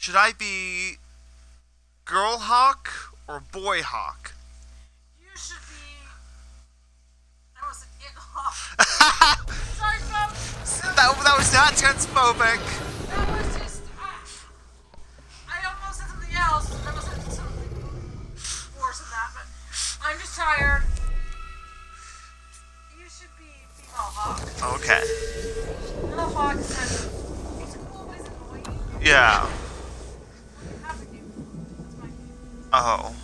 Should I be Girl Hawk or Boy Hawk? You should be. I was an It Hawk. Sorry, folks. That was not transphobic. That was just. I almost said something else. I almost said something worse than that, but I'm just tired. You should be female Hawk. Okay. Little Hawk said he's cool, but he's annoying. Yeah. Have to do. That's my name. Oh.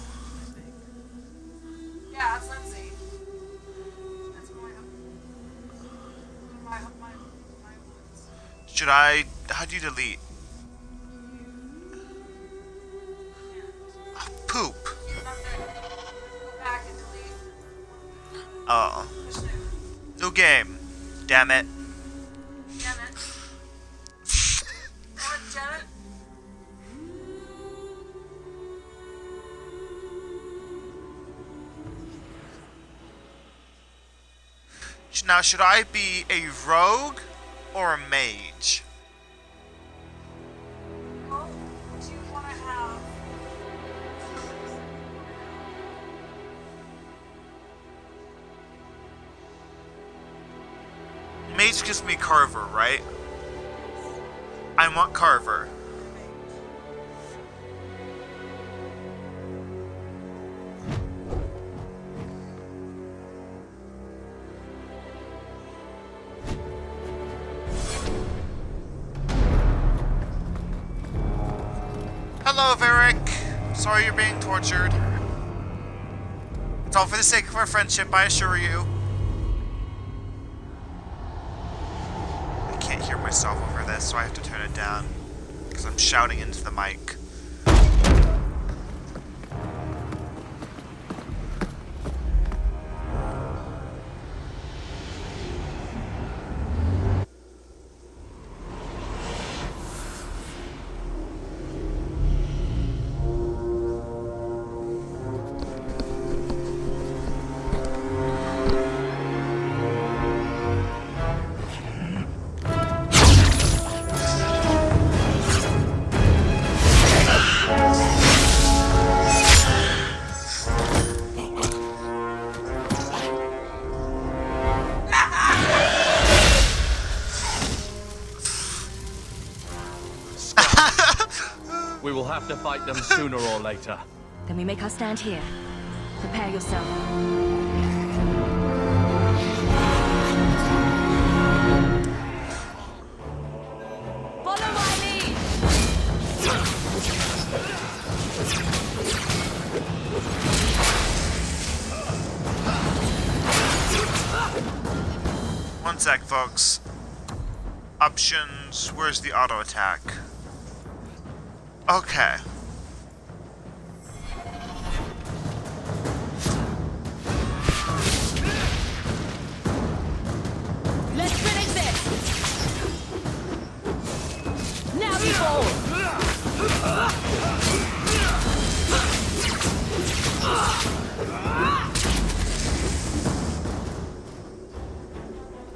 Yeah, it's Lindsay. That's my woods. Should I... How do you delete? Poop. Go back and delete. Oh. Push new. New game. Damn it. Janet. Damn it, Janet. Now, should I be a rogue or a mage? Oh, do you want to have... Mage gives me Carver, right? I want Carver. Hello, Varric. Sorry you're being tortured. It's all for the sake of our friendship, I assure you. I can't hear myself over this, so I have to turn it down. Because I'm shouting into the mic. We will have to fight them sooner or later. Then we make our stand here. Prepare yourself. Follow my lead! One sec, folks. Options. Where's the auto attack? Okay. Let's finish this! Now you fall!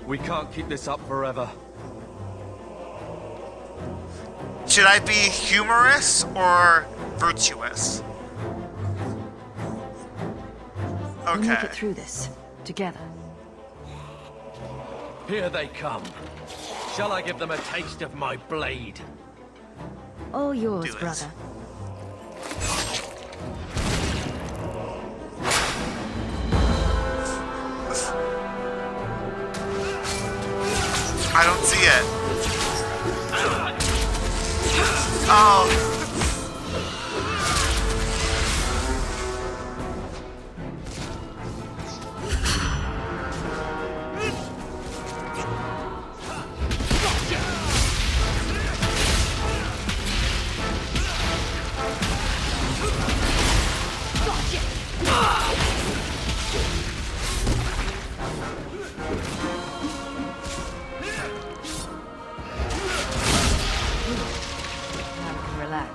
We can't keep this up forever. Should I be humorous or virtuous? We'll make Okay. it through this. Together. Here they come. Shall I give them a taste of my blade? All yours, Do it. brother. I don't see it. Oh. Now we can relax.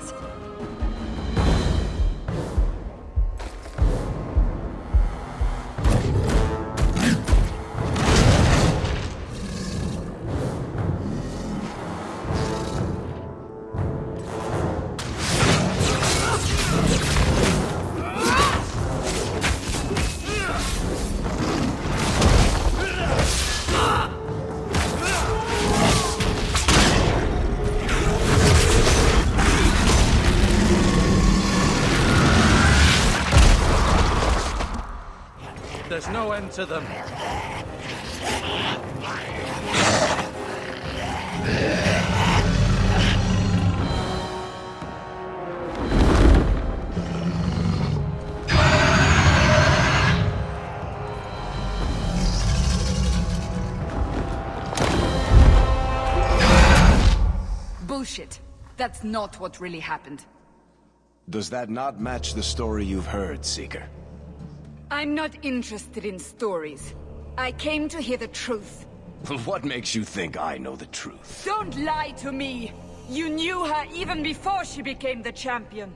no end to them. Bullshit. That's not what really happened. Does that not match the story you've heard, Seeker? I'm not interested in stories. I came to hear the truth. What makes you think I know the truth? Don't lie to me! You knew her even before she became the champion.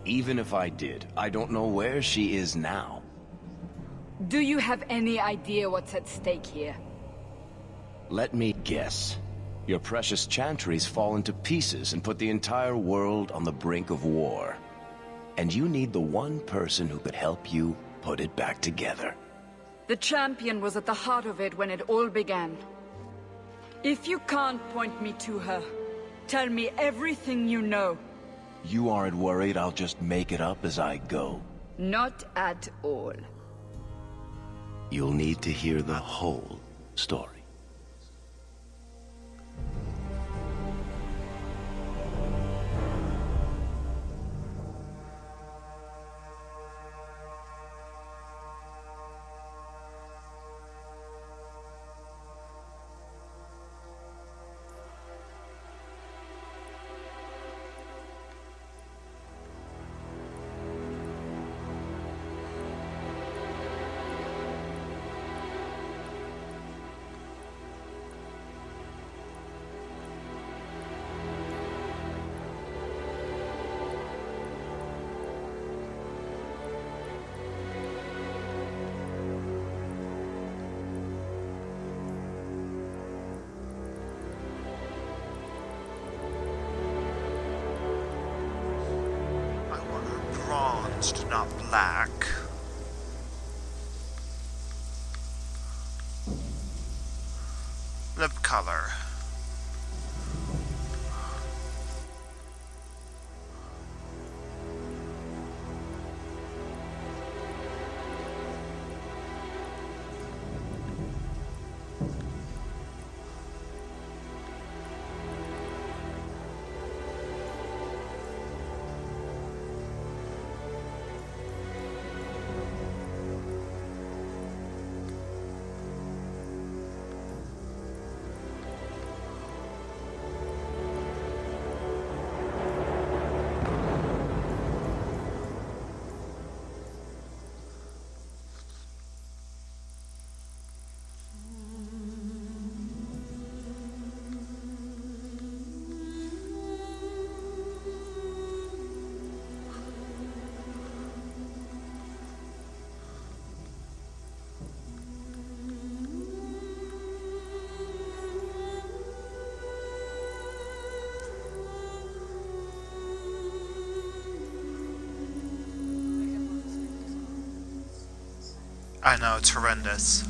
Even if I did, I don't know where she is now. Do you have any idea what's at stake here? Let me guess. Your precious chantries fall into pieces and put the entire world on the brink of war. And you need the one person who could help you put it back together. The champion was at the heart of it when it all began. If you can't point me to her, tell me everything you know. You aren't worried I'll just make it up as I go? Not at all. You'll need to hear the whole story. Bronzed, not black. Lip color. I know, it's horrendous.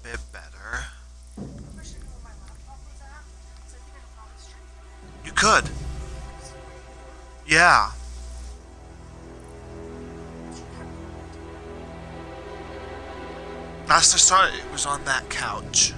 Bit better. You could. Yeah. Last I saw it, it was on that couch.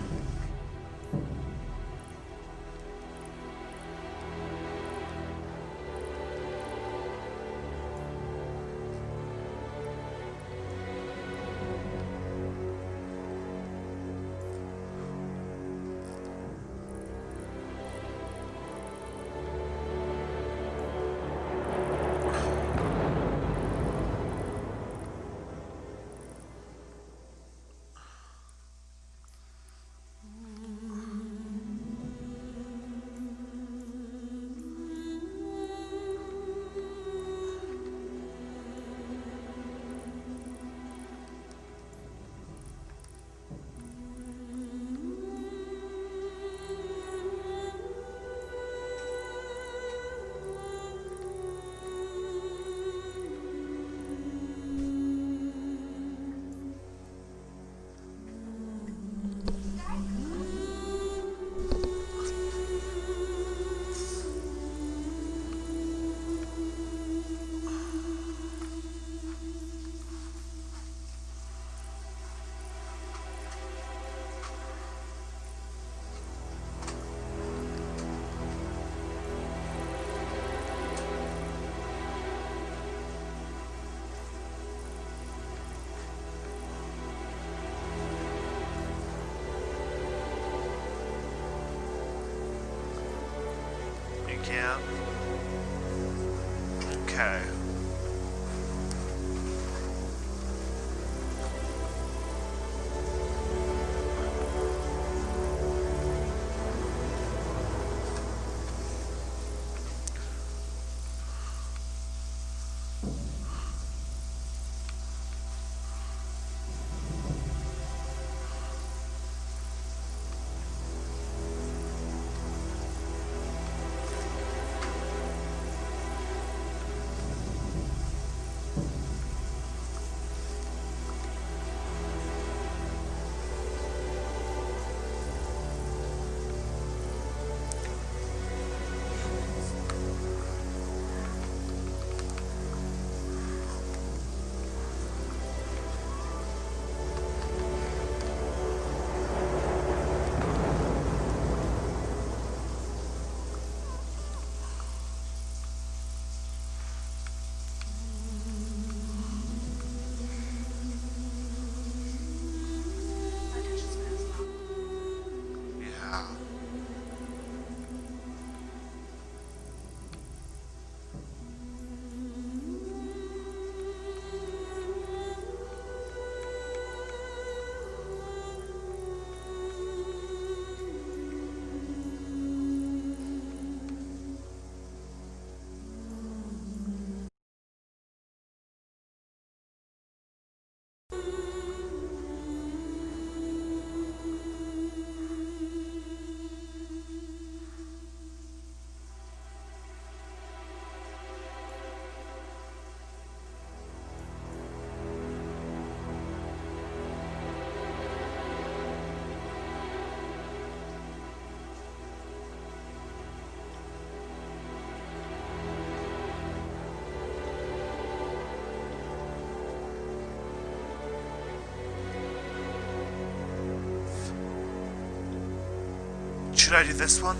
Should I do this one?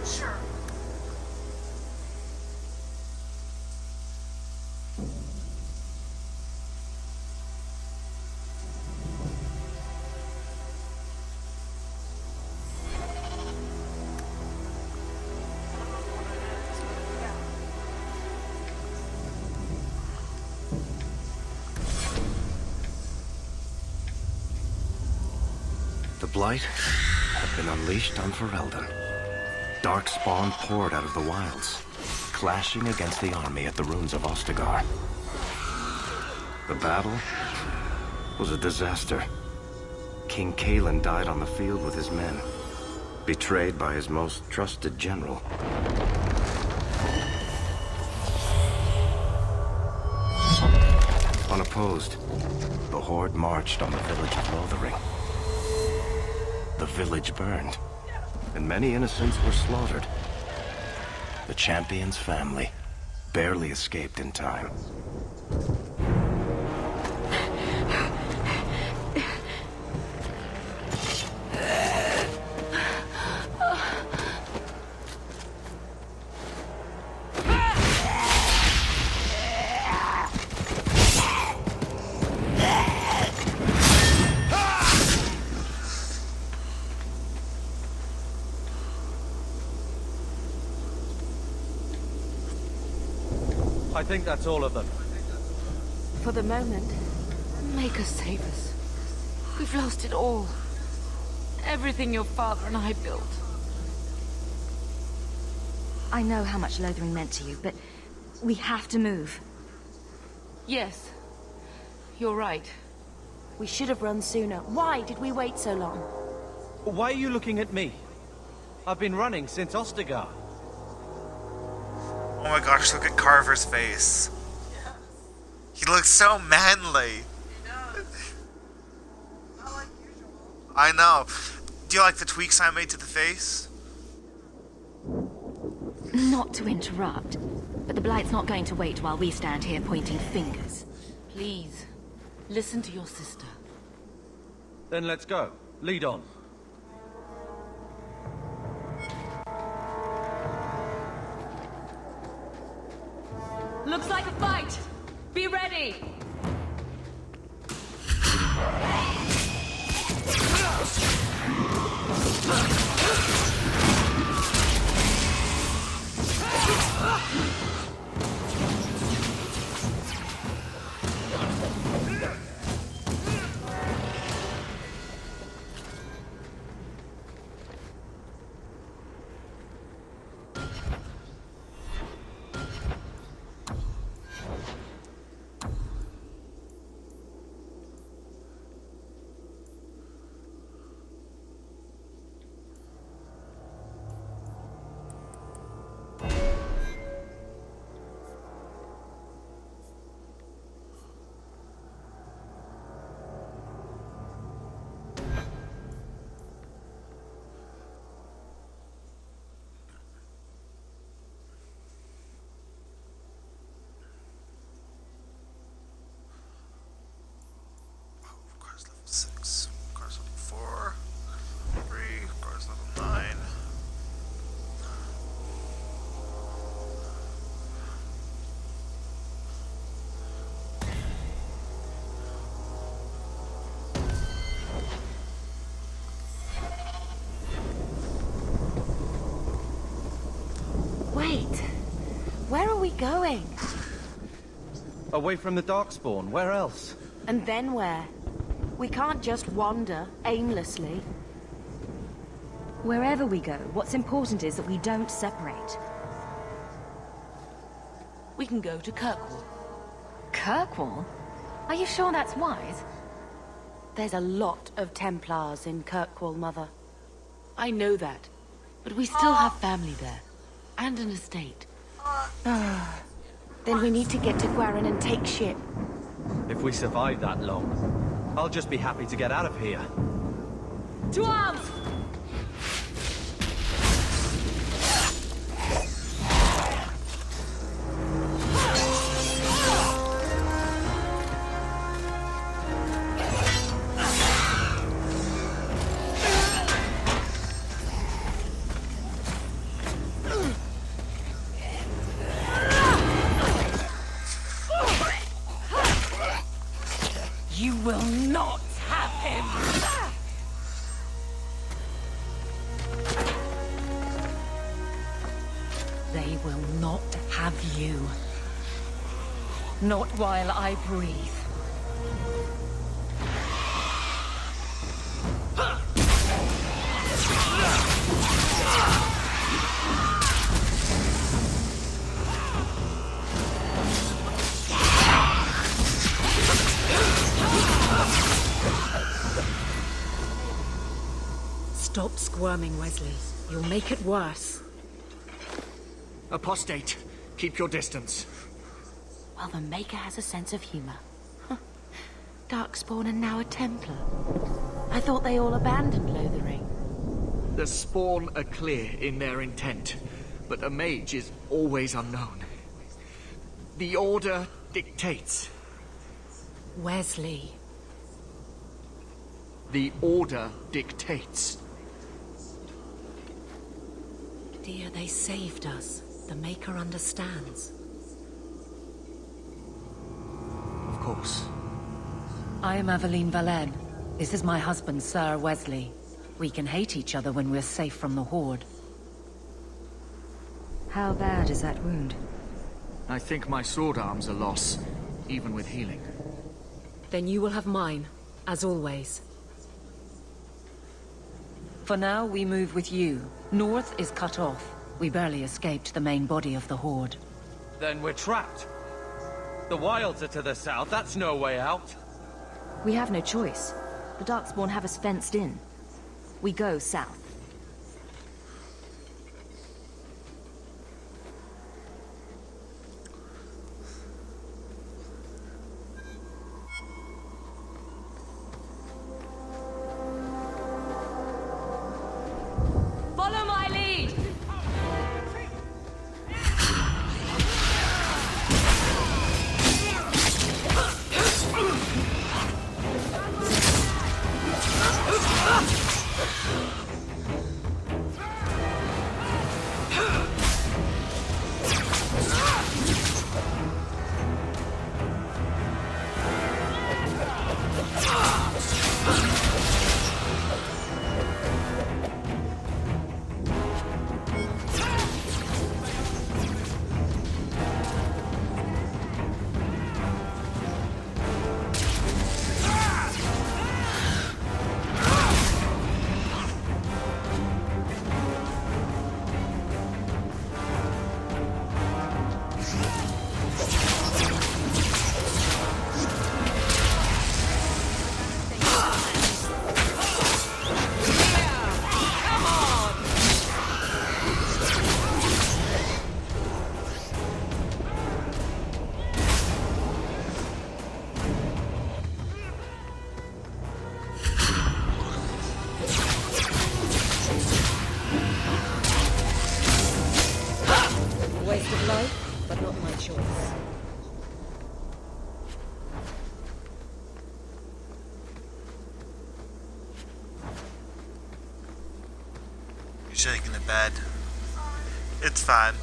Sure. The Blight had been unleashed on Ferelden. Darkspawn poured out of the wilds, clashing against the army at the ruins of Ostagar. The battle was a disaster. King Cailan died on the field with his men, betrayed by his most trusted general. Unopposed, the Horde marched on the village of Lothering. The village burned, and many innocents were slaughtered. The champion's family barely escaped in time. I think that's all of them. For the moment, make us save us. We've lost it all. Everything your father and I built. I know how much Lothering meant to you, but we have to move. Yes, you're right. We should have run sooner. Why did we wait so long? Why are you looking at me? I've been running since Ostagar. Oh my gosh, look at Carver's face. He looks so manly. He does. Not like usual. I know. Do you like the tweaks I made to the face? Not to interrupt, but the Blight's not going to wait while we stand here pointing fingers. Please, listen to your sister. Then let's go. Lead on. Looks like a fight! Be ready! Car's level 6. Car's level 4. 3. Car's level 9. Wait. Where are we going? Away from the Darkspawn, where else? And then where? We can't just wander aimlessly. Wherever we go, what's important is that we don't separate. We can go to Kirkwall. Kirkwall? Are you sure that's wise? There's a lot of Templars in Kirkwall, Mother. I know that, but we still have family there. And an estate. Then we need to get to Gwarin and take ship. If we survive that long, I'll just be happy to get out of here. To arms! They will not have you. Not while I breathe. Stop squirming, Wesley. You'll make it worse. Apostate, keep your distance. Well, the Maker has a sense of humor. Huh. Darkspawn and now a Templar. I thought they all abandoned Lothering. The Spawn are clear in their intent, but a mage is always unknown. The Order dictates. Wesley. The Order dictates. Dear, they saved us. The Maker understands. Of course. I am Aveline Valen. This is my husband, Sir Wesley. We can hate each other when we're safe from the Horde. How bad is that wound? I think my sword arm's a loss, even with healing. Then you will have mine, as always. For now, we move with you. North is cut off. We barely escaped the main body of the Horde. Then we're trapped. The wilds are to the south, that's no way out. We have no choice. The Darkspawn have us fenced in. We go south. Follow my lead! Waste of life, but not my choice. You're shaking the bed. It's fine.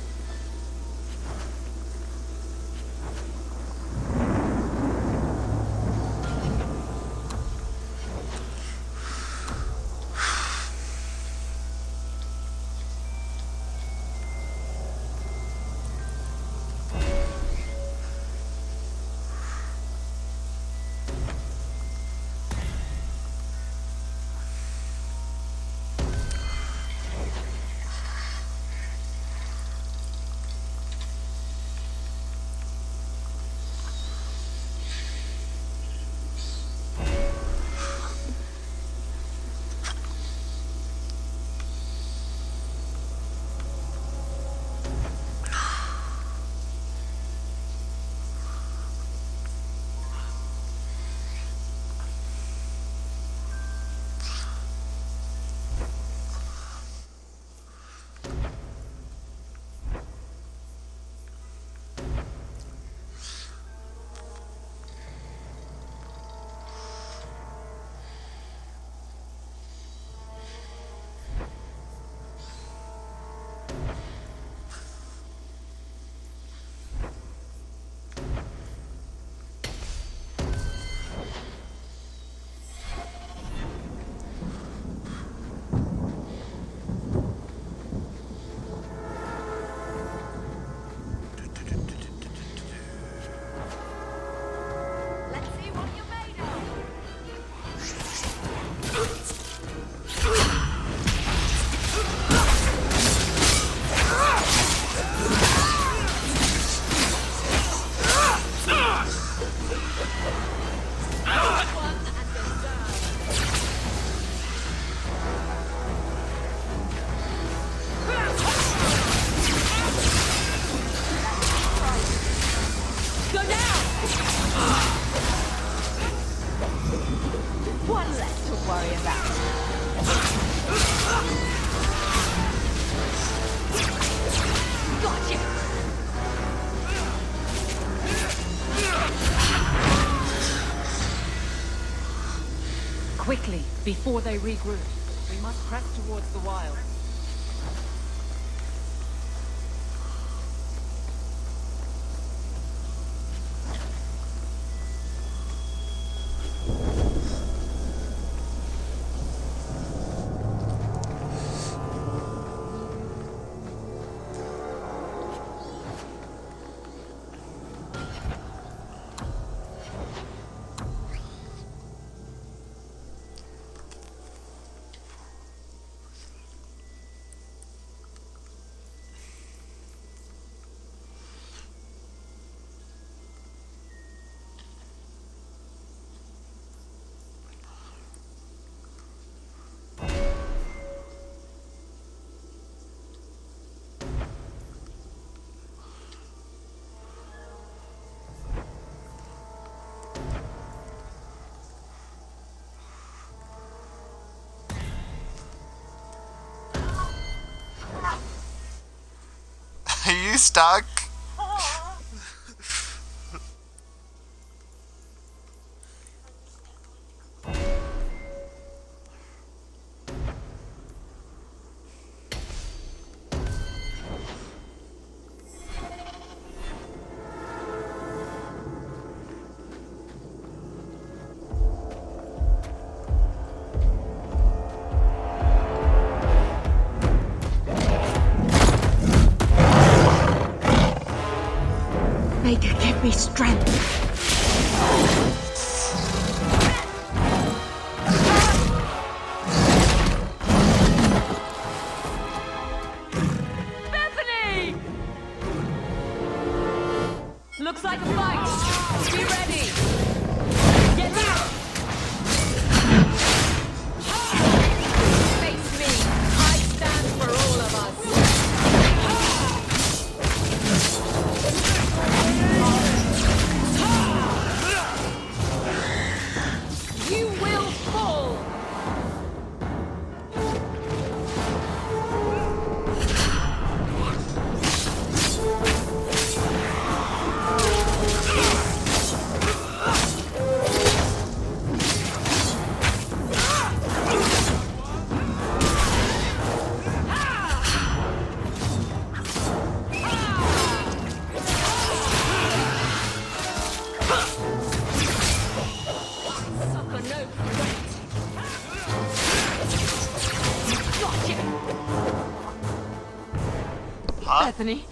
before they regroup. We must press towards the wild. Are you stuck? Maker, give me strength. Bethany! Looks like a fight. Be ready. Get out! Face me. I stand for all of us. You will fall! Sucker no threat! Gotcha! Huh? Bethany,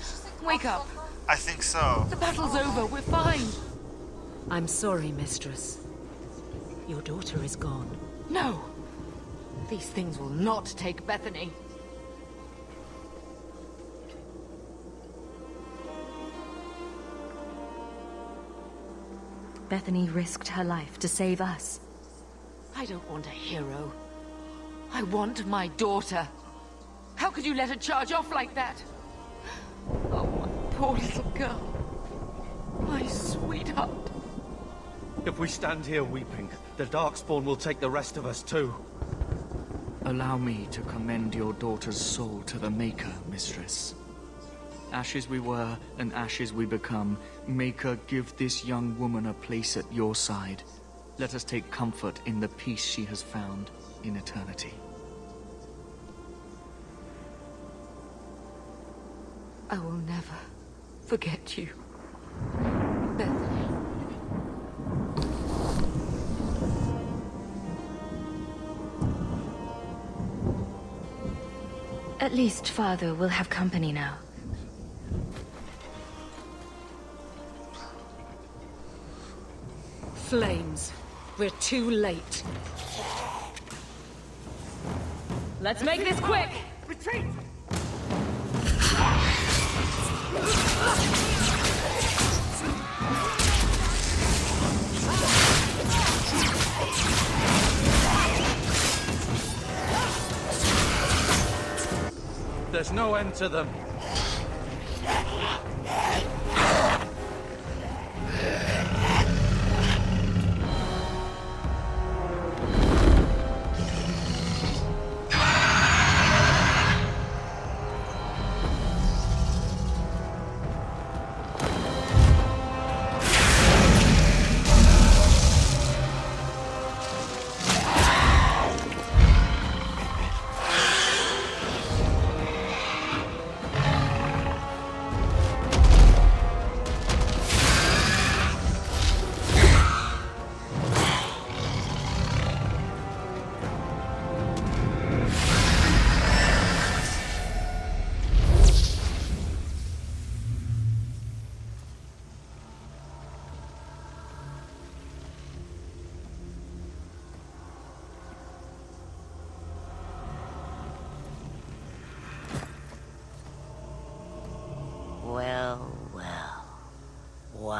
wake up. I think so. The battle's over. We're fine. I'm sorry, mistress. Your daughter is gone. No. These things will not take Bethany. Bethany risked her life to save us. I don't want a hero. I want my daughter. How could you let her charge off like that? Oh, my poor little girl. My sweetheart. If we stand here weeping, the Darkspawn will take the rest of us too. Allow me to commend your daughter's soul to the Maker, mistress. Ashes we were, and ashes we become. Maker, give this young woman a place at your side. Let us take comfort in the peace she has found in eternity. I will never forget you, Bethany. At least Father will have company now. Flames. We're too late. Let's make this quick! Retreat! There's no end to them.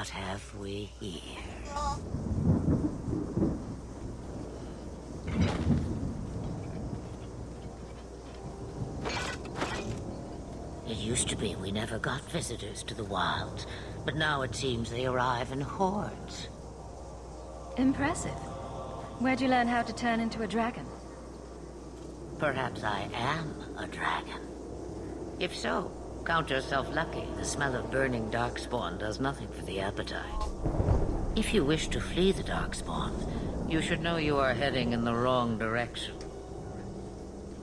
What have we here? It used to be we never got visitors to the wilds, but now it seems they arrive in hordes. Impressive. Where'd you learn how to turn into a dragon? Perhaps I am a dragon. If so, count yourself lucky. The smell of burning darkspawn does nothing for the appetite. If you wish to flee the darkspawn, you should know you are heading in the wrong direction.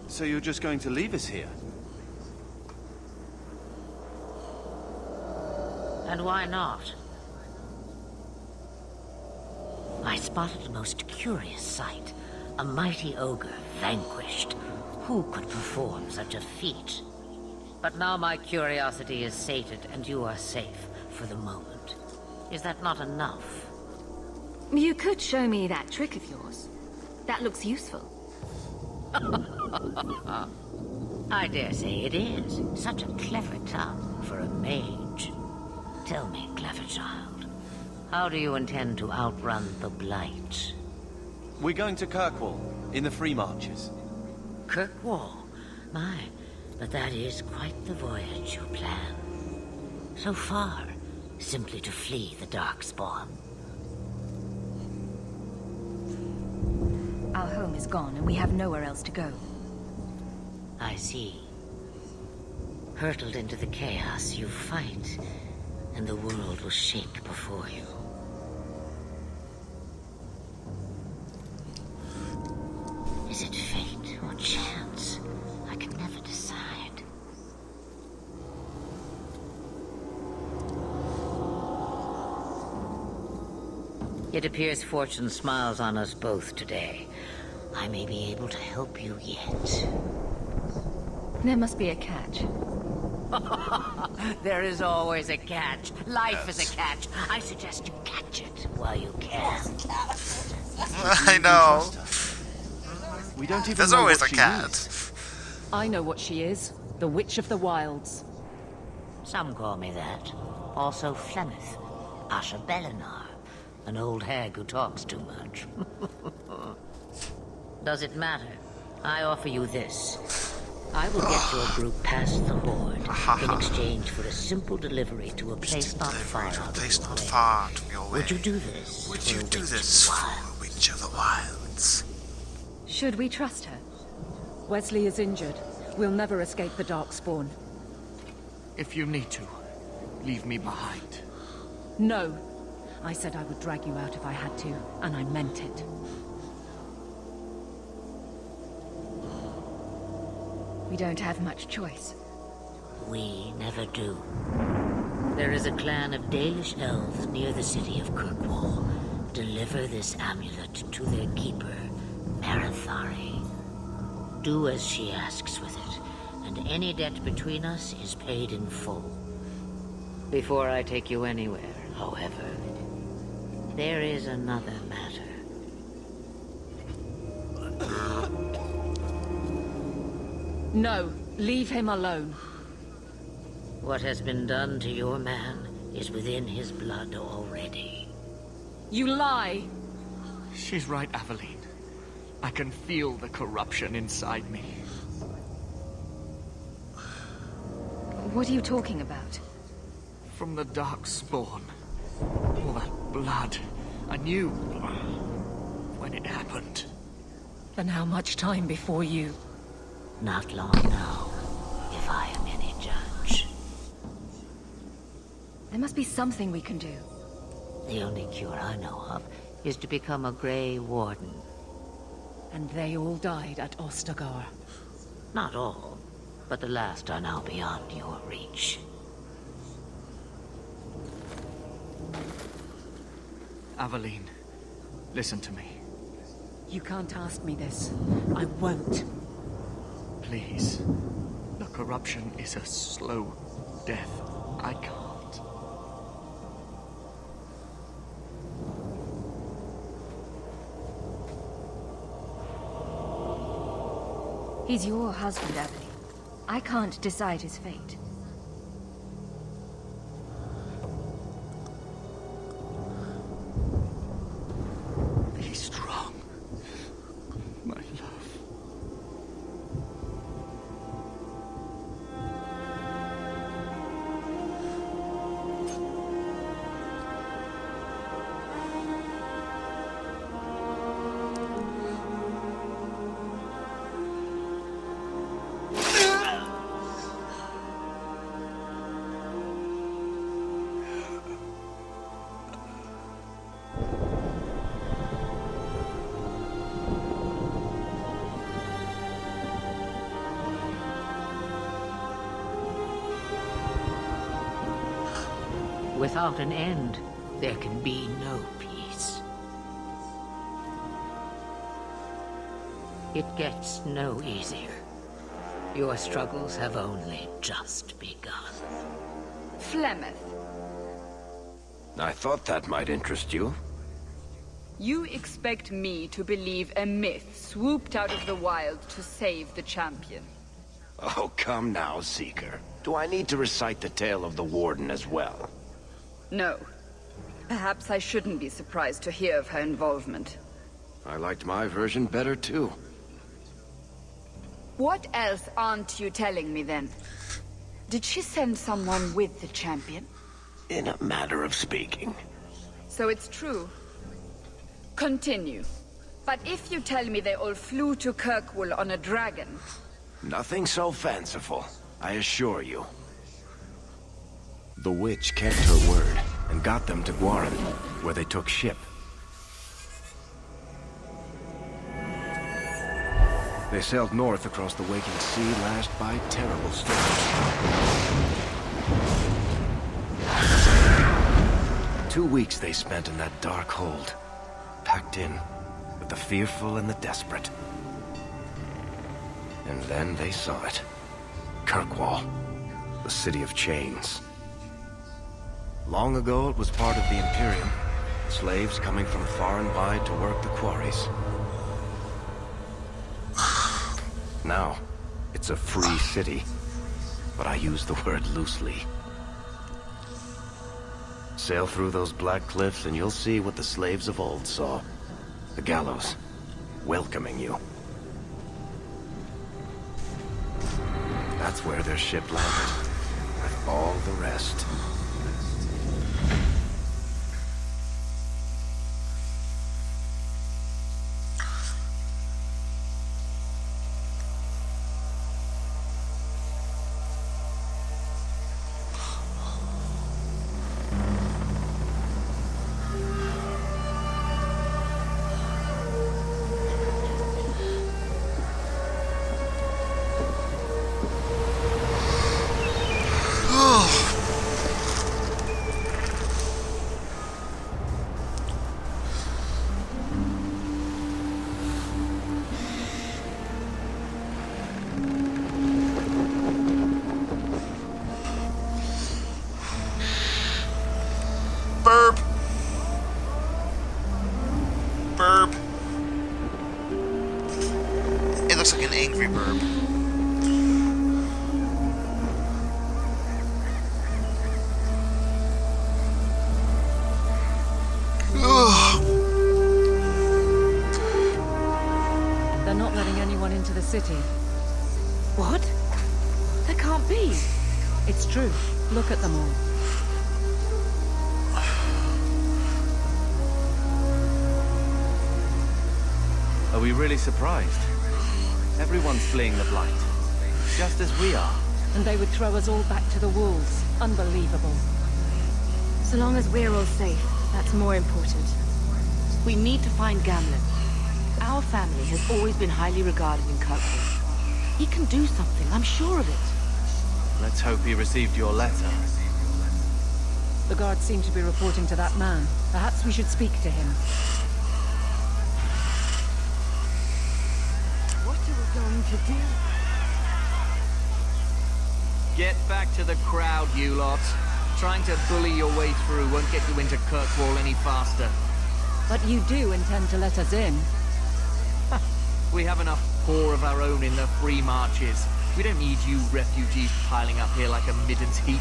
So you're just going to leave us here? And why not? I spotted a most curious sight. A mighty ogre vanquished. Who could perform such a feat? But now my curiosity is sated, and you are safe for the moment. Is that not enough? You could show me that trick of yours. That looks useful. I dare say it is. Such a clever tongue for a mage. Tell me, clever child, how do you intend to outrun the Blight? We're going to Kirkwall, in the Free Marches. Kirkwall? My, but that is quite the voyage you plan. So far, simply to flee the Darkspawn. Our home is gone, and we have nowhere else to go. I see. Hurtled into the chaos, you fight, and the world will shake before you. Is it fate or chance? I can never decide. It appears fortune smiles on us both today. I may be able to help you yet. There must be a catch. There is always a catch. Life is a catch. I suggest you catch it while you can. I know. We don't even There's know always what a she cat. is. I know what she is. The Witch of the Wilds. Some call me that. Also Flemeth, Asha Belinar, an old hag who talks too much. Does it matter? I offer you this. I will get your group past the Horde in exchange for a simple delivery to a place not far out of your way. Far from your way. Would you do this? Would for you a do Witch this of for the a Witch of the Wilds? Should we trust her? Wesley is injured. We'll never escape the Darkspawn. If you need to, leave me behind. No. I said I would drag you out if I had to, and I meant it. We don't have much choice. We never do. There is a clan of Dalish elves near the city of Kirkwall. Deliver this amulet to their keeper, Marithari. Do as she asks with it, and any debt between us is paid in full. Before I take you anywhere, however, there is another matter. No, leave him alone. What has been done to your man is within his blood already. You lie! She's right, Aveline. I can feel the corruption inside me. What are you talking about? From the Darkspawn. All that blood. I knew when it happened. And how much time before you? Not long now, if I am any judge. There must be something we can do. The only cure I know of is to become a Grey Warden. And they all died at Ostagar. Not all, but the last are now beyond your reach. Aveline, listen to me. You can't ask me this. I won't. Please. The corruption is a slow death. I can't. He's your husband, Aveline. I can't decide his fate. Without an end, there can be no peace. It gets no easier. Your struggles have only just begun. Flemeth, I thought that might interest you. you expect me to believe a myth swooped out of the wild to save the champion? Oh, come now, Seeker. Do I need to recite the tale of the Warden as well? No. Perhaps I shouldn't be surprised to hear of her involvement. I liked my version better, too. What else aren't you telling me, then? Did she send someone with the champion? In a matter of speaking. So it's true. Continue. But if you tell me they all flew to Kirkwall on a dragon... Nothing so fanciful, I assure you. The witch kept her word, and got them to Guaran, where they took ship. They sailed north across the waking sea, lashed by terrible storms. 2 weeks they spent in that dark hold, packed in with the fearful and the desperate. And then they saw it. Kirkwall, the city of chains. Long ago, it was part of the Imperium. Slaves coming from far and wide to work the quarries. Now, it's a free city. But I use the word loosely. Sail through those black cliffs and you'll see what the slaves of old saw. The gallows, welcoming you. That's where their ship landed, with all the rest. Looks like an angry burb. They're not letting anyone into the city. What? There can't be. It's true. Look at them all. Are we really surprised? Everyone's fleeing the Blight. Just as we are. And they would throw us all back to the wolves. Unbelievable. So long as we're all safe, that's more important. We need to find Gamlen. Our family has always been highly regarded in Kirkwall. He can do something, I'm sure of it. Let's hope he received your letter. The guards seem to be reporting to that man. Perhaps we should speak to him. Going to do? Get back to the crowd, you lot. Trying to bully your way through won't get you into Kirkwall any faster. But you do intend to let us in. We have enough poor of our own in the free marches. We don't need you refugees piling up here like a middens heap.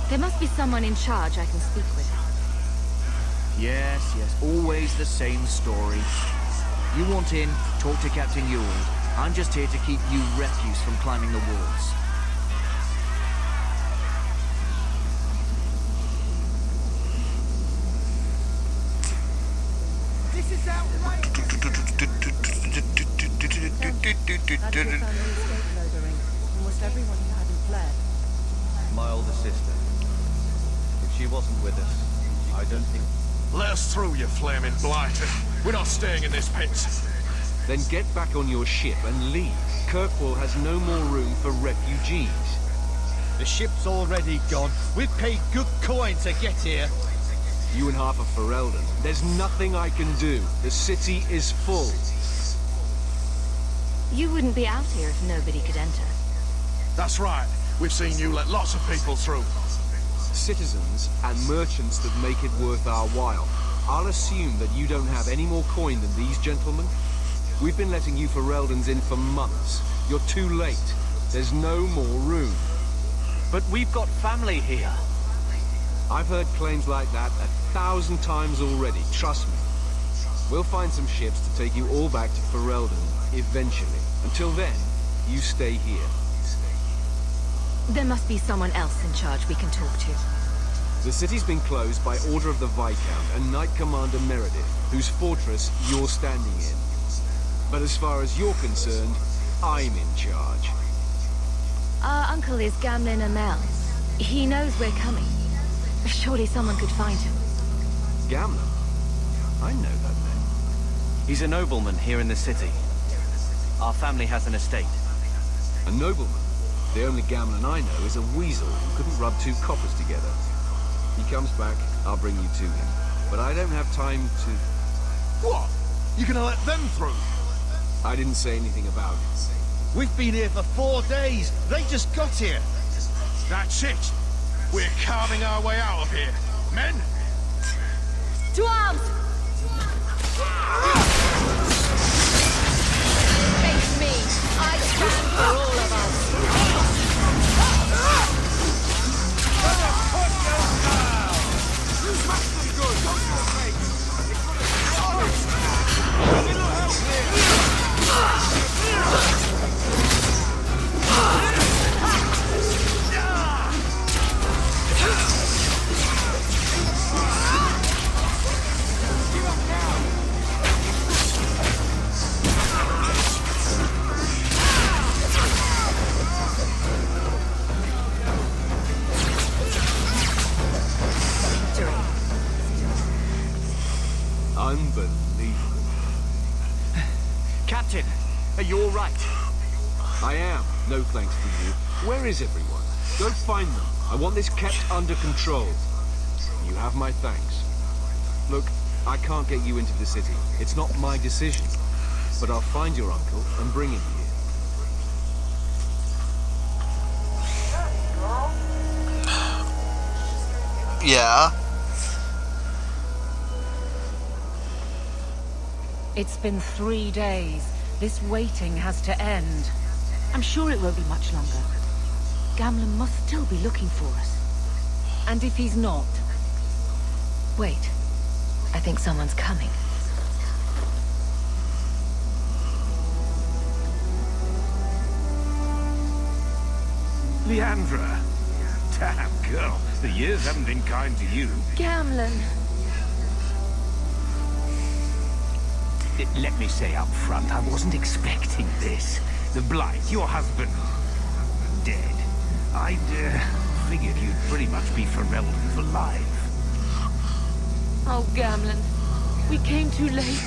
There must be someone in charge I can speak with. Yes, always the same story. You want in, talk to Captain Ewald. I'm just here to keep you refuse from climbing the walls. This is outrageous! How did your family escape Lodering? Almost everyone who hadn't fled. My older sister. If she wasn't with us, I don't think... Let us through, you flaming blighter. We're not staying in this pit. Then get back on your ship and leave. Kirkwall has no more room for refugees. The ship's already gone. We've paid good coin to get here. You and half of Ferelden. There's nothing I can do. The city is full. You wouldn't be out here if nobody could enter. That's right. We've seen you let lots of people through. Citizens and merchants that make it worth our while. I'll assume that you don't have any more coin than these gentlemen. We've been letting you Fereldans in for months. You're too late. There's no more room. But we've got family here. I've heard claims like that 1,000 times already, trust me. We'll find some ships to take you all back to Ferelden, eventually. Until then, you stay here. There must be someone else in charge we can talk to. The city's been closed by order of the Viscount and Knight Commander Meredith, whose fortress you're standing in. But as far as you're concerned, I'm in charge. Our uncle is Gamlen Amel. He knows we're coming. Surely someone could find him. Gamlen? I know that name. He's a nobleman here in the city. Our family has an estate. A nobleman? The only Gamlen I know is a weasel who couldn't rub two coppers together. He comes back, I'll bring you to him. But I don't have time to... What? You gonna let them through? I didn't say anything about it. We've been here for 4 days. They just got here. That's it. We're carving our way out of here. Men? To arms! Face me. I stand for all of us. Unbelievable. Captain, are you all right? I am, no thanks to you. Where is everyone? Go find them. I want this kept under control. You have my thanks. Look, I can't get you into the city. It's not my decision. But I'll find your uncle and bring him here. Yeah? It's been 3 days. This waiting has to end. I'm sure it won't be much longer. Gamlen must still be looking for us. And if he's not? Wait. I think someone's coming. Leandra. Damn, girl. The years haven't been kind to you. Gamlen. Let me say up front, I wasn't expecting this. The Blight, your husband, dead. I'd figured you'd pretty much be Ferelden for life. Oh, Gamlen. We came too late.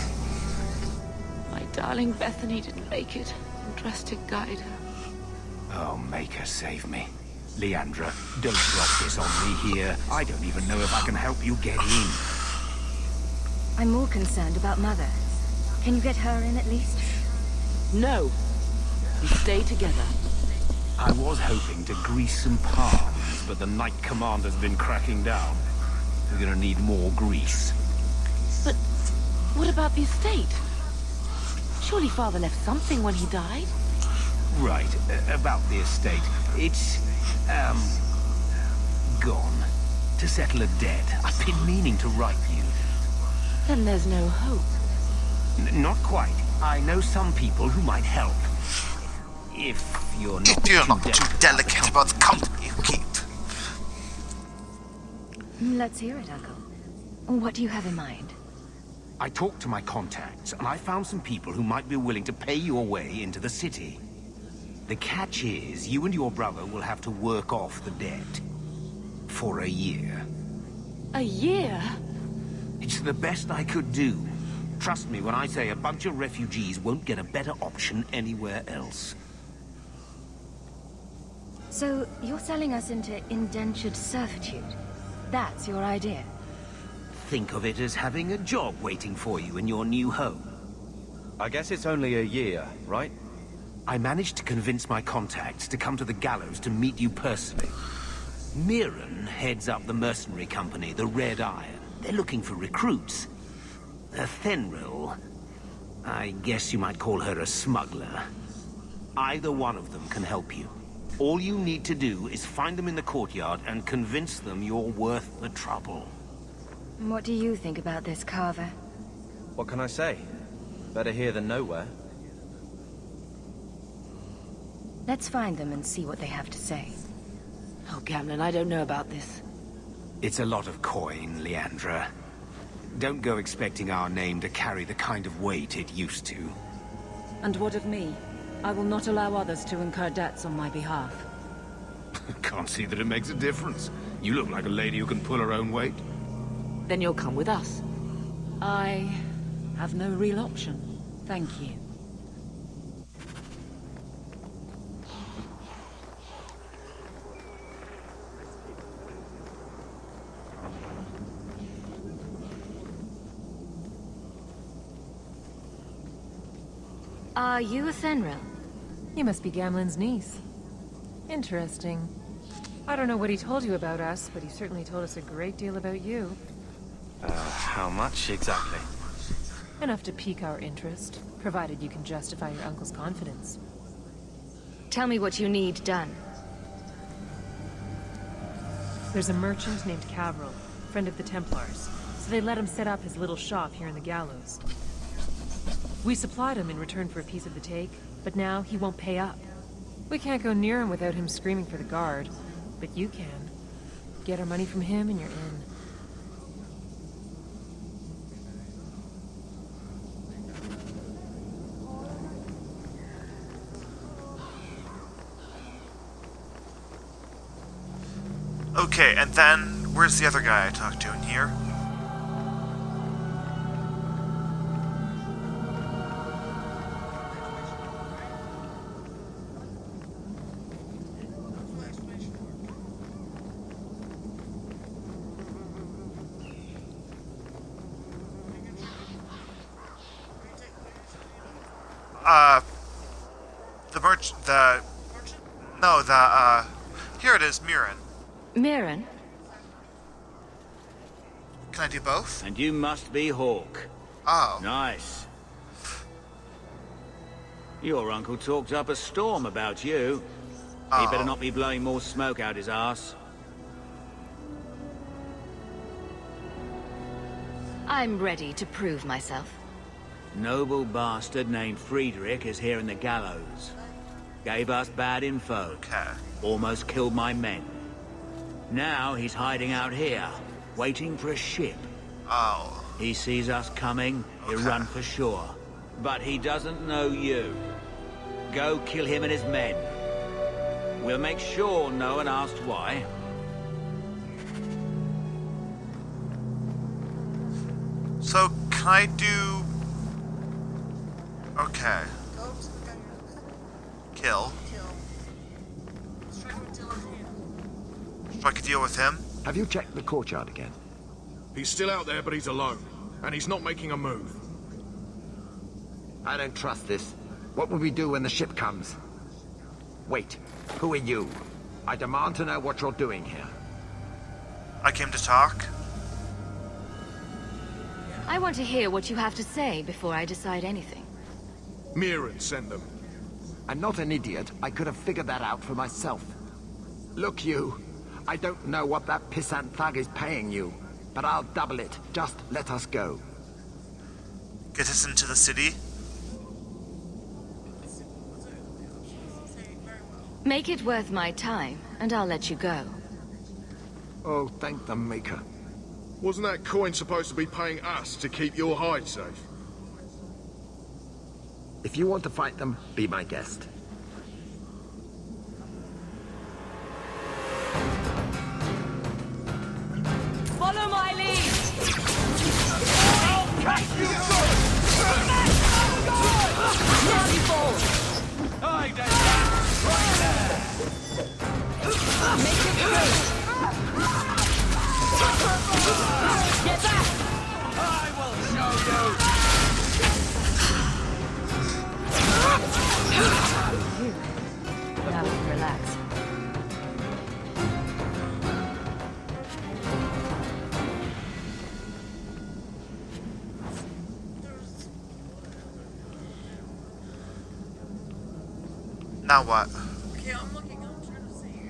My darling Bethany didn't make it. I'm dressed to guide her. Oh, make her save me. Leandra, don't drop this on me here. I don't even know if I can help you get in. I'm more concerned about Mother. Can you get her in at least? No. We stay together. I was hoping to grease some palms, but the Knight Commander's been cracking down. We're gonna need more grease. But what about the estate? Surely Father left something when he died? Right, about the estate. It's, gone. To settle a debt. I've been meaning to write you. Then there's no hope. Not quite. I know some people who might help. If you're not too delicate about the company you keep. Let's hear it, Uncle. What do you have in mind? I talked to my contacts, and I found some people who might be willing to pay your way into the city. The catch is, you and your brother will have to work off the debt. For a year. A year? It's the best I could do. Trust me when I say a bunch of refugees won't get a better option anywhere else. So, you're selling us into indentured servitude? That's your idea? Think of it as having a job waiting for you in your new home. I guess it's only a year, right? I managed to convince my contacts to come to the gallows to meet you personally. Mirren heads up the mercenary company, the Red Iron. They're looking for recruits. Fenrir, I guess you might call her a smuggler. Either one of them can help you. All you need to do is find them in the courtyard and convince them you're worth the trouble. What do you think about this, Carver? What can I say? Better here than nowhere. Let's find them and see what they have to say. Oh, Gamlen, I don't know about this. It's a lot of coin, Leandra. Don't go expecting our name to carry the kind of weight it used to. And what of me? I will not allow others to incur debts on my behalf. Can't see that it makes a difference. You look like a lady who can pull her own weight. Then you'll come with us. I have no real option. Thank you. Are you a Fenrir? You must be Gamlen's niece. Interesting. I don't know what he told you about us, but he certainly told us a great deal about you. How much exactly? Enough to pique our interest, provided you can justify your uncle's confidence. Tell me what you need done. There's a merchant named Cavril, friend of the Templars, so they let him set up his little shop here in the gallows. We supplied him in return for a piece of the take, but now he won't pay up. We can't go near him without him screaming for the guard, but you can. Get our money from him and you're in. Okay, and then where's the other guy I talked to in here? Here it is, Mirren. Mirren? Can I do both? And you must be Hawke. Oh. Nice. Your uncle talked up a storm about you. He better not be blowing more smoke out his arse. I'm ready to prove myself. Noble bastard named Friedrich is here in the gallows. Gave us bad info. Okay. Almost killed my men. Now he's hiding out here, waiting for a ship. Oh. He sees us coming, he'll run for sure. But he doesn't know you. Go kill him and his men. We'll make sure no one asks why. So, can I do... Okay. Kill. Strike a deal with him? Have you checked the courtyard again? He's still out there, but he's alone. And he's not making a move. I don't trust this. What will we do when the ship comes? Wait, who are you? I demand to know what you're doing here. I came to talk. I want to hear what you have to say before I decide anything. Mirren sent them. I'm not an idiot. I could have figured that out for myself. Look, you. I don't know what that pissant thug is paying you, but I'll double it. Just let us go. Get us into the city? Make it worth my time, and I'll let you go. Oh, thank the Maker. Wasn't that coin supposed to be paying us to keep your hide safe? If you want to fight them, be my guest. Follow my lead! I'll catch you! Now you fall! Right there! Now what? Okay, I'm looking. I'm trying to see.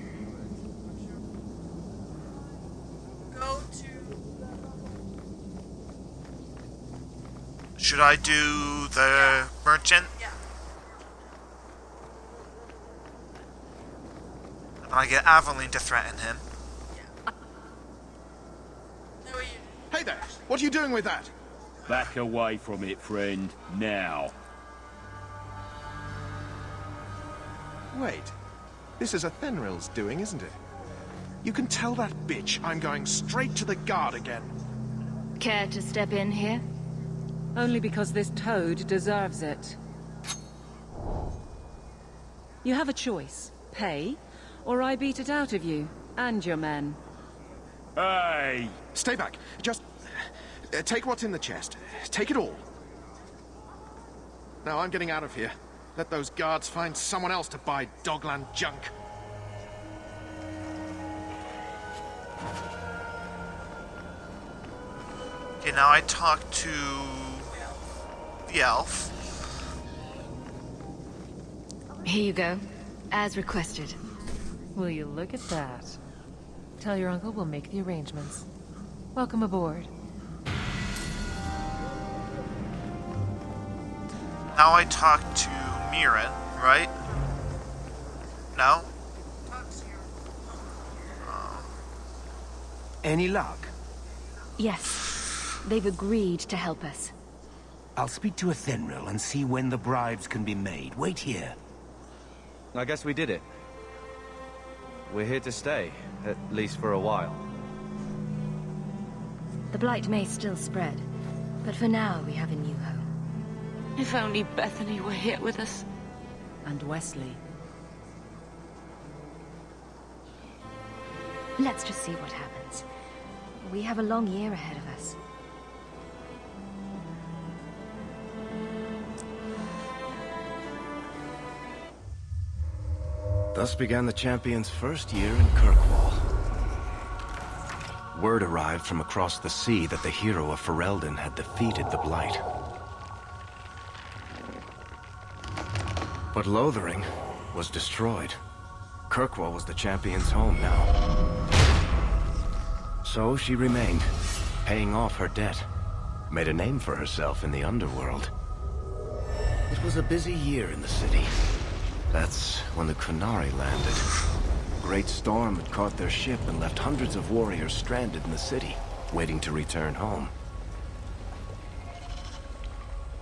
Go to. Should I do the merchant? Yeah. And I get Aveline to threaten him. Hey there! What are you doing with that? Back away from it, friend. Now. Wait. This is Athenril's doing, isn't it? You can tell that bitch I'm going straight to the guard again. Care to step in here? Only because this toad deserves it. You have a choice. Pay, or I beat it out of you, and your men. Hey! Stay back. Just... take what's in the chest. Take it all. Now I'm getting out of here. Let those guards find someone else to buy Dogland junk. Okay, now I talk to the elf. Here you go, as requested. Will you look at that? Tell your uncle we'll make the arrangements. Welcome aboard. Now I talk to Mirren, right? No? Any luck? Yes, they've agreed to help us. I'll speak to Athenril and see when the bribes can be made. Wait here. I guess we did it. We're here to stay, at least for a while. The blight may still spread, but for now we have a new home. If only Bethany were here with us. And Wesley. Let's just see what happens. We have a long year ahead of us. Thus began the champion's first year in Kirkwall. Word arrived from across the sea that the hero of Ferelden had defeated the Blight. But Lothering was destroyed. Kirkwall was the champion's home now. So she remained, paying off her debt. Made a name for herself in the underworld. It was a busy year in the city. That's when the Qunari landed. A great storm had caught their ship and left hundreds of warriors stranded in the city, waiting to return home.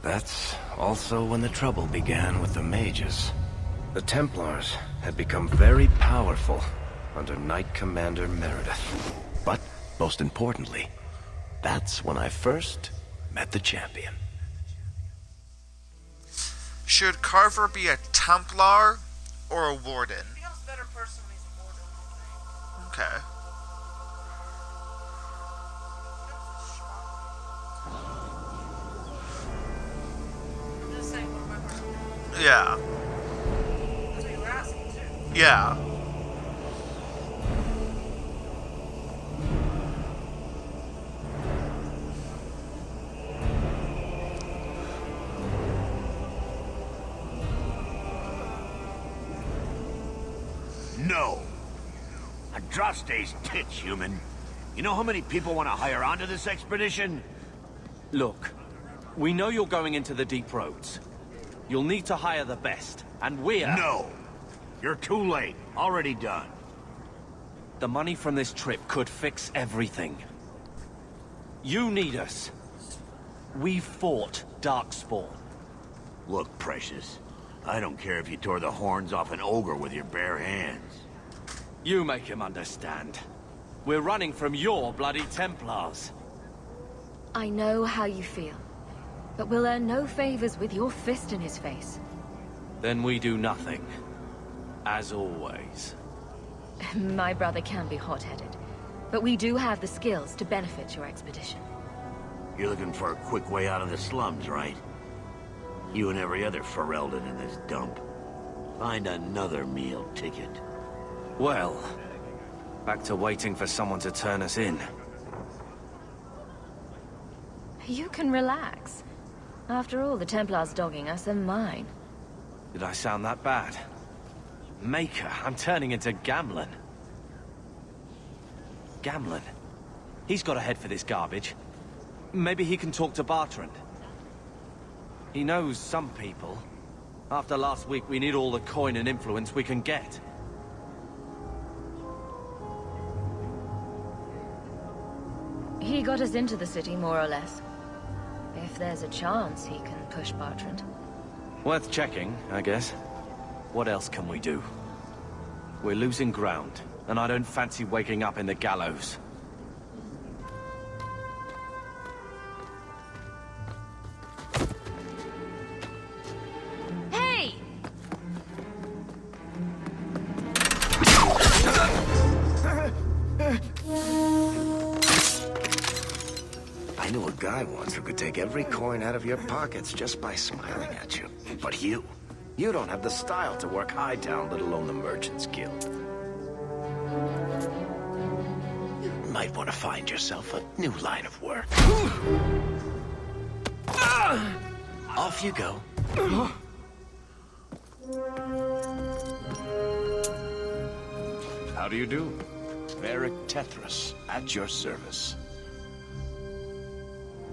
That's also when the trouble began with the mages. The Templars had become very powerful under Knight Commander Meredith. But, most importantly, that's when I first met the champion. Should Carver be a Templar or a Warden? He becomes a better person when he's a warden, I think. Okay. I'm just saying what my person. Yeah. That's what you were asking, too. Yeah. No. Andraste's tits, human. You know how many people want to hire onto this expedition? Look, we know you're going into the deep roads. You'll need to hire the best, and we're... No. You're too late. Already done. The money from this trip could fix everything. You need us. We fought Darkspawn. Look, Precious. I don't care if you tore the horns off an ogre with your bare hands. You make him understand. We're running from your bloody Templars. I know how you feel, but we'll earn no favors with your fist in his face. Then we do nothing. As always. My brother can be hot-headed, but we do have the skills to benefit your expedition. You're looking for a quick way out of the slums, right? You and every other Ferelden in this dump. Find another meal ticket. Well, back to waiting for someone to turn us in. You can relax. After all, the Templars dogging us are mine. Did I sound that bad? Maker, I'm turning into Gamlen. Gamlen? He's got to head for this garbage. Maybe he can talk to Bertrand. He knows some people. After last week, we need all the coin and influence we can get. He got us into the city, more or less. If there's a chance, he can push Bertrand. Worth checking, I guess. What else can we do? We're losing ground, and I don't fancy waking up in the gallows. Hey! I knew a guy once who could take every coin out of your pockets just by smiling at you. But you don't have the style to work Hightown, let alone the Merchants Guild. You might want to find yourself a new line of work. Off you go. How do you do? Varric Tethras, at your service.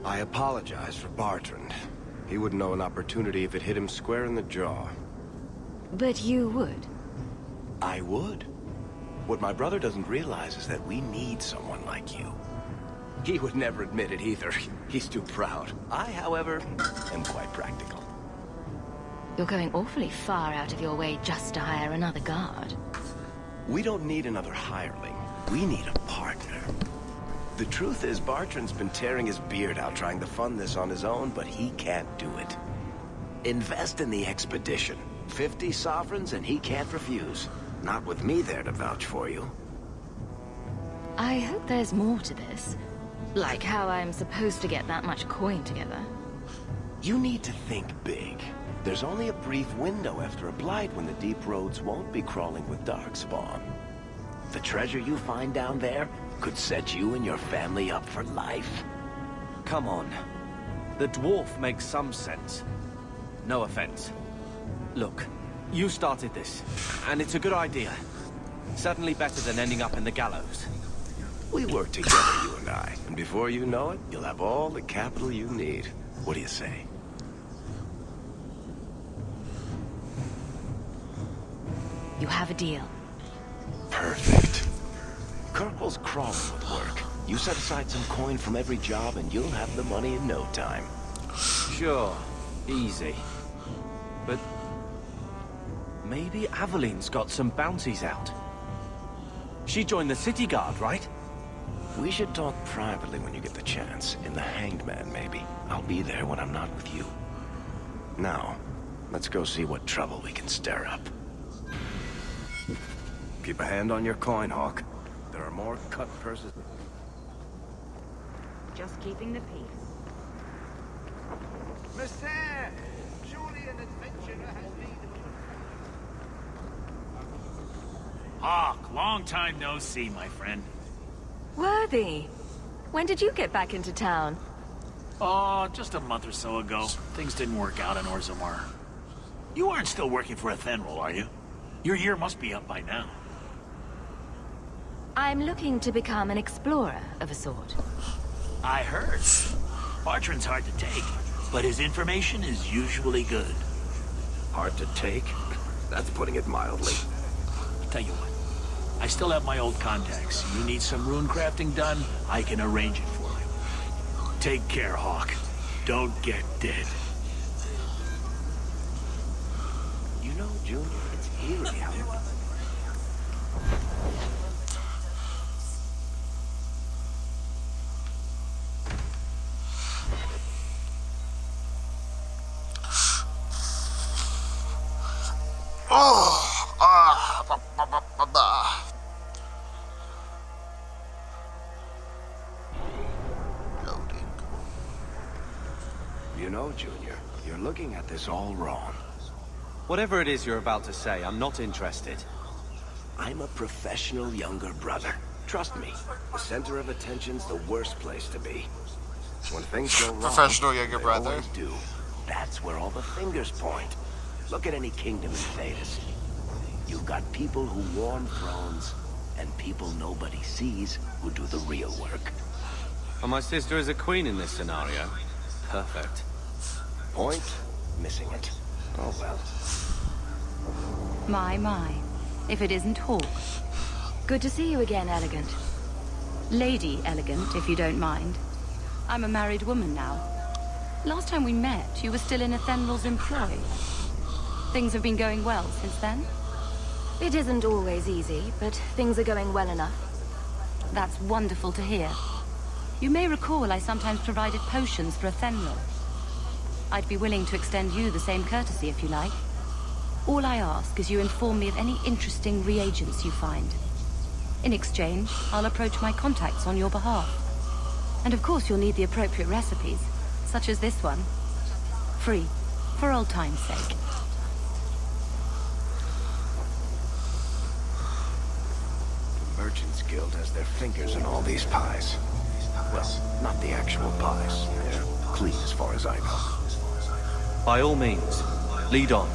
I apologize for Bertrand. He wouldn't know an opportunity if it hit him square in the jaw. But you would. I would. What my brother doesn't realize is that we need someone like you. He would never admit it either. He's too proud. I, however, am quite practical. You're going awfully far out of your way just to hire another guard. We don't need another hireling. We need a partner. The truth is, Bertrand's been tearing his beard out trying to fund this on his own, but he can't do it. Invest in the expedition. 50 sovereigns and he can't refuse. Not with me there to vouch for you. I hope there's more to this. Like how I'm supposed to get that much coin together. You need to think big. There's only a brief window after a blight when the deep roads won't be crawling with darkspawn. The treasure you find down there could set you and your family up for life. Come on. The dwarf makes some sense. No offense. Look, you started this, and it's a good idea. Certainly better than ending up in the gallows. We work together, you and I, and before you know it, you'll have all the capital you need. What do you say? You have a deal. Perfect. Kirkwall's crawling with work. You set aside some coin from every job and you'll have the money in no time. Sure. Easy. But maybe Aveline's got some bounties out. She joined the city guard, right? We should talk privately when you get the chance. In the Hanged Man, maybe. I'll be there when I'm not with you. Now, let's go see what trouble we can stir up. Keep a hand on your coin, Hawk. There are more cut purses. Just keeping the peace. Monsieur! Surely an adventurer has been... Hawk, long time no see, my friend. Worthy. When did you get back into town? Oh, just a month or so ago. Things didn't work out in Orzammar. You aren't still working for Athenril, are you? Your year must be up by now. I'm looking to become an explorer of a sort. I heard. Bertrand's hard to take, but his information is usually good. Hard to take? That's putting it mildly. Tell you what, I still have my old contacts. You need some rune crafting done, I can arrange it for you. Take care, Hawk. Don't get dead. You know, Junior, it's eerie how... Loading. You know, Junior, you're looking at this all wrong. Whatever it is you're about to say, I'm not interested. I'm a professional younger brother. Trust me, the center of attention's the worst place to be. When things go wrong, Professional younger they brother. always do. That's where all the fingers point. Look at any kingdom in Thedas. You've got people who warm thrones, and people nobody sees who do the real work. Well, my sister is a queen in this scenario. Perfect. Point? Missing it. Oh well. My. If it isn't Hawke. Good to see you again, Elegant. Lady Elegant, if you don't mind. I'm a married woman now. Last time we met, you were still in Athenral's employ. Things have been going well since then? It isn't always easy, but things are going well enough. That's wonderful to hear. You may recall I sometimes provided potions for Athenral. I'd be willing to extend you the same courtesy if you like. All I ask is you inform me of any interesting reagents you find. In exchange, I'll approach my contacts on your behalf. And of course you'll need the appropriate recipes, such as this one. Free, for old time's sake. The Merchants Guild has their fingers in all these pies. Well, not the actual pies. They're clean as far as I know. By all means, lead on.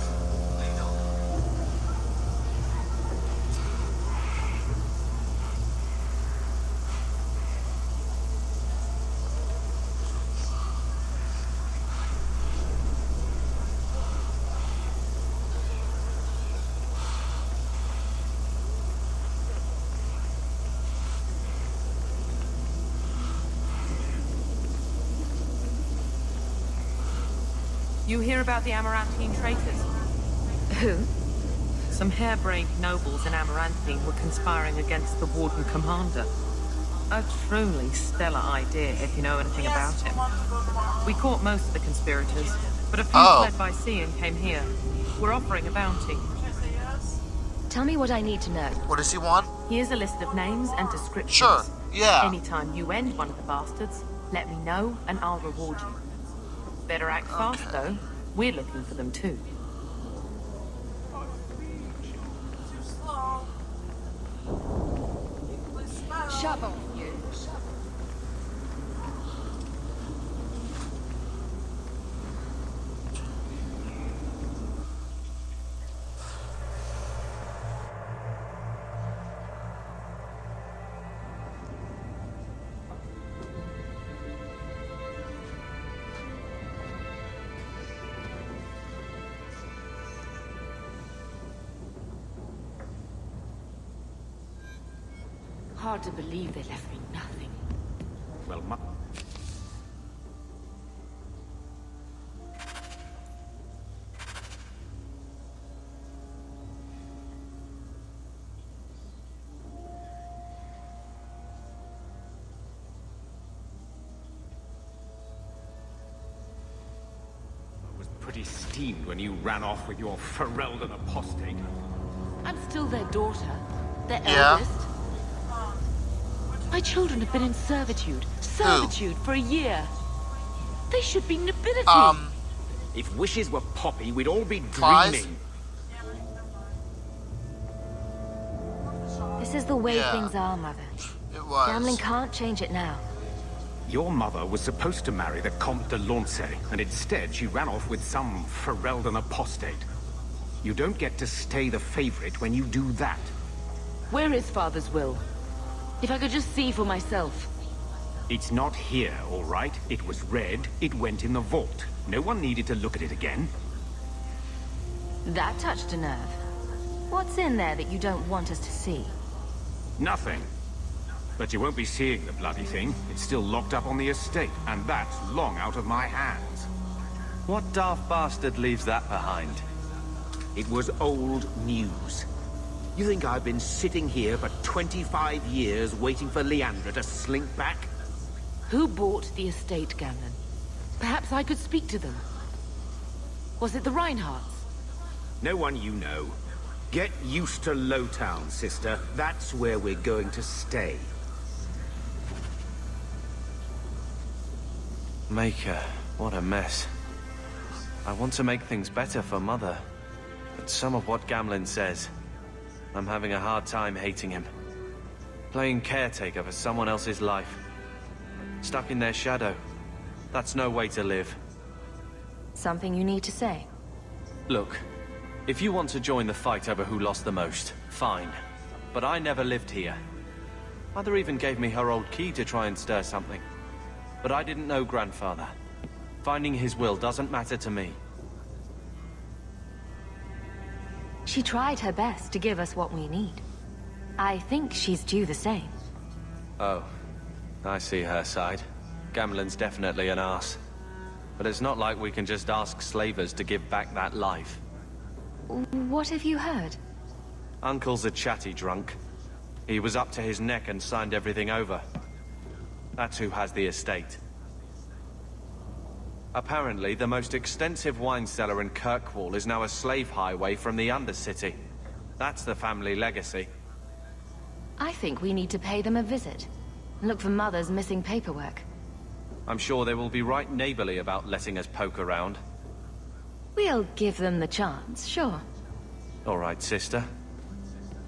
You hear about the Amaranthine traitors? Who? Some harebrained nobles in Amaranthine were conspiring against the Warden Commander. A truly stellar idea, if you know anything about him. We caught most of the conspirators, but a few fled by sea and came here. We're offering a bounty. Tell me what I need to know. What does he want? Here's a list of names and descriptions. Sure, yeah. Anytime you end one of the bastards, let me know and I'll reward you. Better act fast, though. We're looking for them, too. Shovel, you. Hard to believe they left me nothing. Well, I was pretty steamed when you ran off with your Ferelden apostate. I'm still their daughter, their eldest. My children have been in servitude for a year. They should be nobility. If wishes were poppy, we'd all be Pies? dreaming. This is the way things are, Mother. It was. Gambling can't change it now. Your mother was supposed to marry the Comte de Launcey, and instead she ran off with some Ferelden apostate. You don't get to stay the favorite when you do that. Where is Father's will? If I could just see for myself. It's not here, all right? It was read, it went in the vault. No one needed to look at it again. That touched a nerve. What's in there that you don't want us to see? Nothing. But you won't be seeing the bloody thing. It's still locked up on the estate, and that's long out of my hands. What daft bastard leaves that behind? It was old news. You think I've been sitting here for 25 years waiting for Leandra to slink back? Who bought the estate, Gamlen? Perhaps I could speak to them. Was it the Reinhardts? No one you know. Get used to Lowtown, sister. That's where we're going to stay. Maker, what a mess. I want to make things better for Mother, but some of what Gamlen says, I'm having a hard time hating him. Playing caretaker for someone else's life. Stuck in their shadow. That's no way to live. Something you need to say? Look, If you want to join the fight over who lost the most, fine. But I never lived here. Mother even gave me her old key to try and stir something. But I didn't know Grandfather. Finding his will doesn't matter to me. She tried her best to give us what we need. I think she's due the same. Oh, I see her side. Gamlen's definitely an arse. But it's not like we can just ask slavers to give back that life. What have you heard? Uncle's a chatty drunk. He was up to his neck and signed everything over. That's who has the estate. Apparently, the most extensive wine cellar in Kirkwall is now a slave highway from the Undercity. That's the family legacy. I think we need to pay them a visit. Look for Mother's missing paperwork. I'm sure they will be right neighborly about letting us poke around. We'll give them the chance, sure. All right, sister.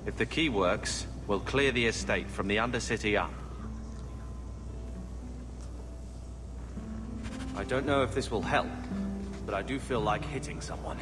If the key works, we'll clear the estate from the Undercity up. I don't know if this will help, but I do feel like hitting someone.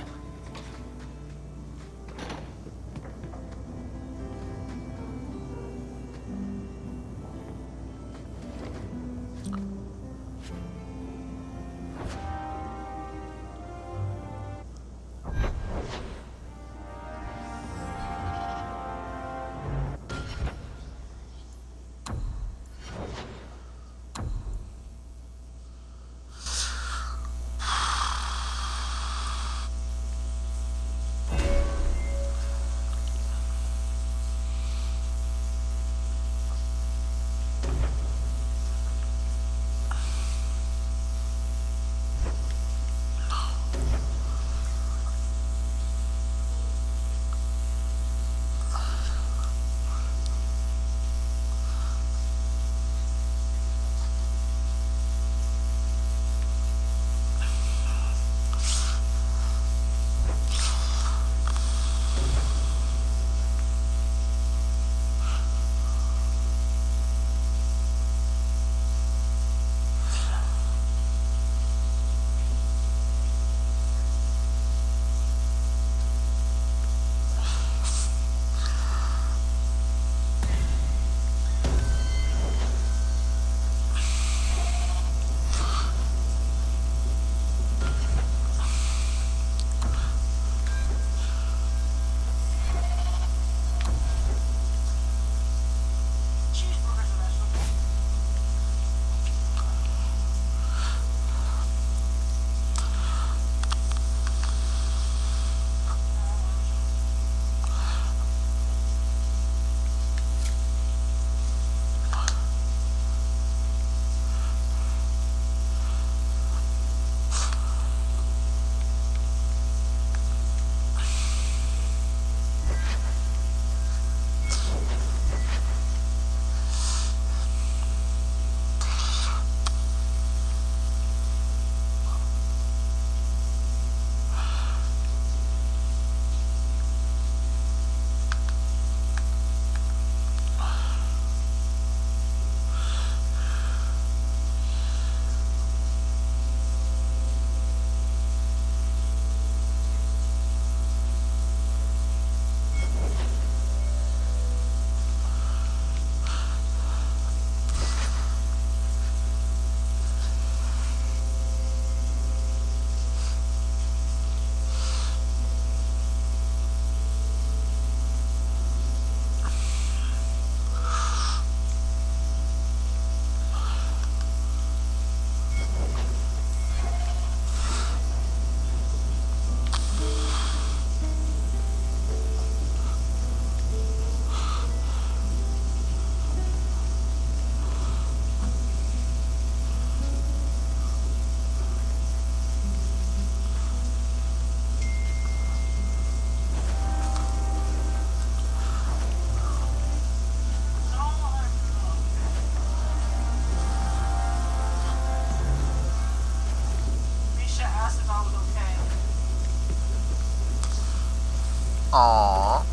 Aww.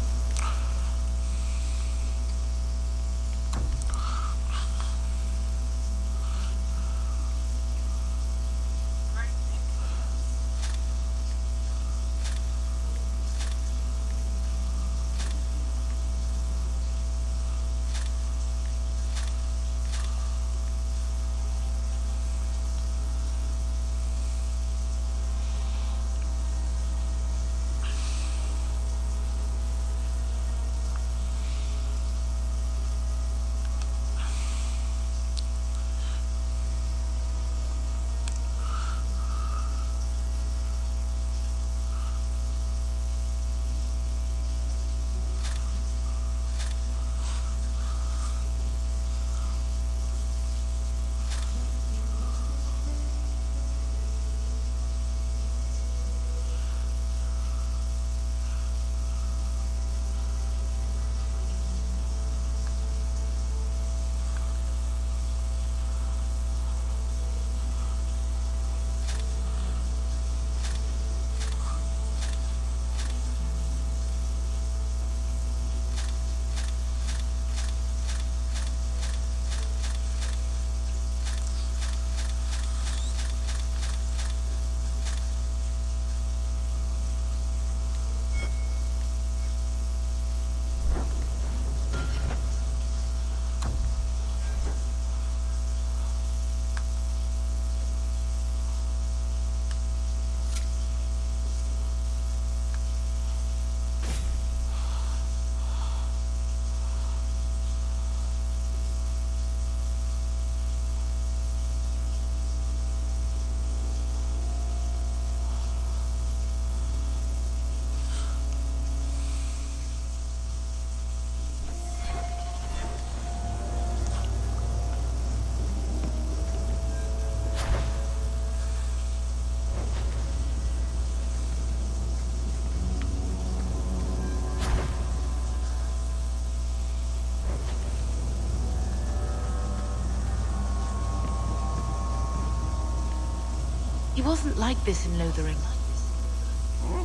He wasn't like this in Lothering.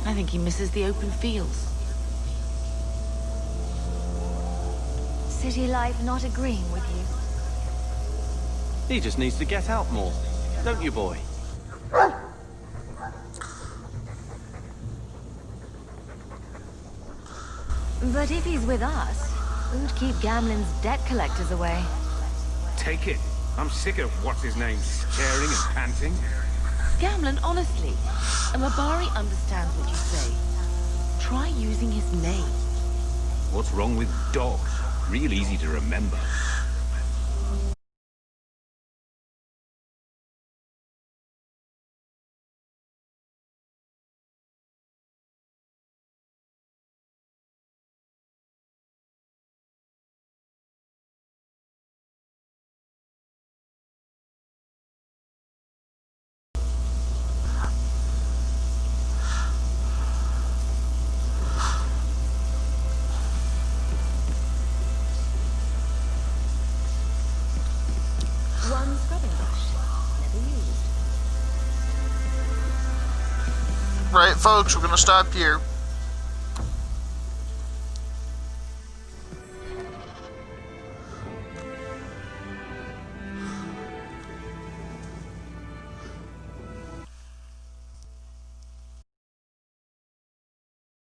I think he misses the open fields. City life not agreeing with you. He just needs to get out more. Don't you, boy? But if he's with us, won't keep Gamlen's debt collectors away. Take it. I'm sick of what's-his-name staring and panting. Gamlen, honestly, a Mabari understands what you say. Try using his name. What's wrong with dogs? Real easy to remember. One scrubbing brush, never used. Right, folks, we're gonna stop here.